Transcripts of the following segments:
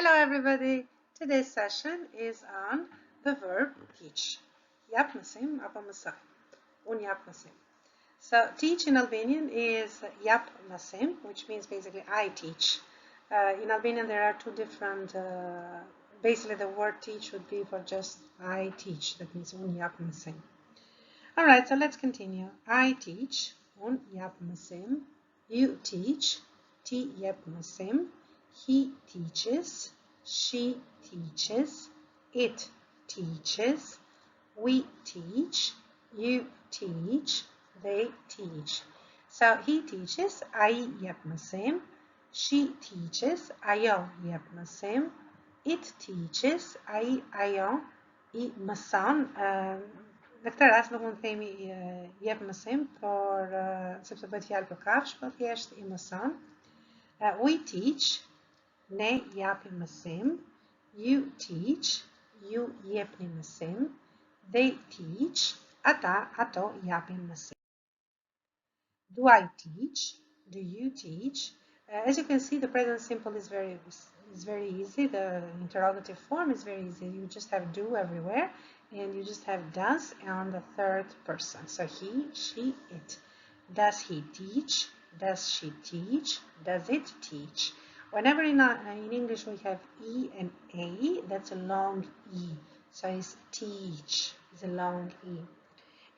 Hello everybody! Today's session is on the verb teach. Jap mesim, abonohuni. Jap mesim. So teach in Albanian is jap mesim, which means basically I teach. In Albanian there are two different, basically the word teach would be for just I teach. That means jap mesim. Alright, so let's continue. I teach, jap mesim. You teach, ti jap mesim. He teaches, she teaches, it teaches, we teach, you teach, they teach. So he teaches, ai jep mesim. She teaches, ajo jep mesim. It teaches, ai ajo I mëson. Në këtë rast nuk mund të themi jep mësim, por sepse bëhet fjalë për kafshë, po thjesht I mëson. We teach, ne japim mësim. You teach, ju jepni mësim. They teach, ato japin mësim. Do I teach? Do you teach? As you can see, the present simple is very easy. The interrogative form is very easy. You just have do everywhere, and you just have does on the third person. So he, she, it. Does he teach? Does she teach? Does it teach? Whenever in English we have E and A, that's a long E. So it's teach, it's a long E.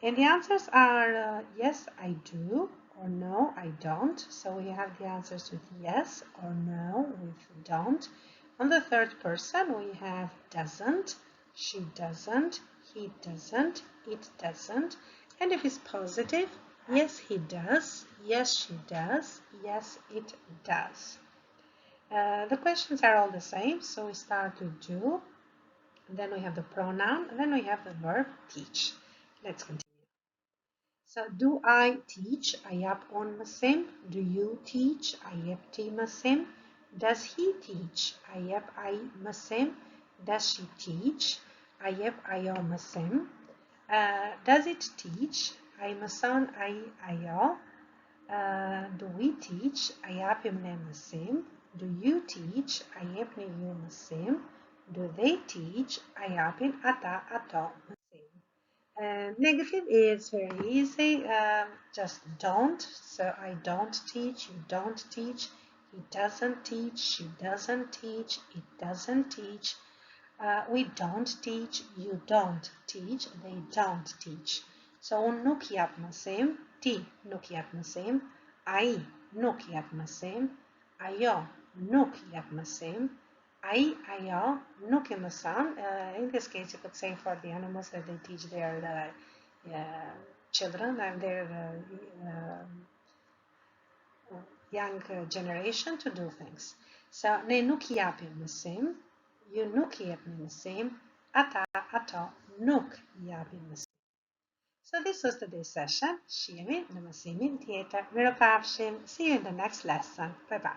And the answers are yes, I do, or no, I don't. So we have the answers with yes or no with don't. On the third person, we have doesn't, she doesn't, he doesn't, it doesn't. And if it's positive, yes, he does, yes, she does, yes, it does. The questions are all the same, so we start with do, and then we have the pronoun, and then we have the verb teach. Let's continue. So, do I teach? I jap on mesim. Do you teach? I jap ti mesim. Does he teach? I jap ai mesim. Does she teach? I jap ajo mesim. Does it teach? I mëson ai ajo. Do we teach? I japim ne mesim. Do you teach? I jepni ju mesim. Do they teach? I japin ata ato mesim. Negative is very easy. Just don't. So I don't teach. You don't teach. He doesn't teach. She doesn't teach. It doesn't teach. We don't teach. You don't teach. They don't teach. So unë nuk jap mësim, ti nuk jap mësim, ai nuk jap mësim, ajo nuk jap mësim, ai ajo nuk e mëson. In this case, you could say for the animals that they teach their children and their young generation to do things. So ne nuk japim mësim, ju nuk jepni mësim, ata ato nuk japin mësim. So this was today's session. Shihemi në mësimin tjetër. Mirupafshim. See you in the next lesson. Bye bye.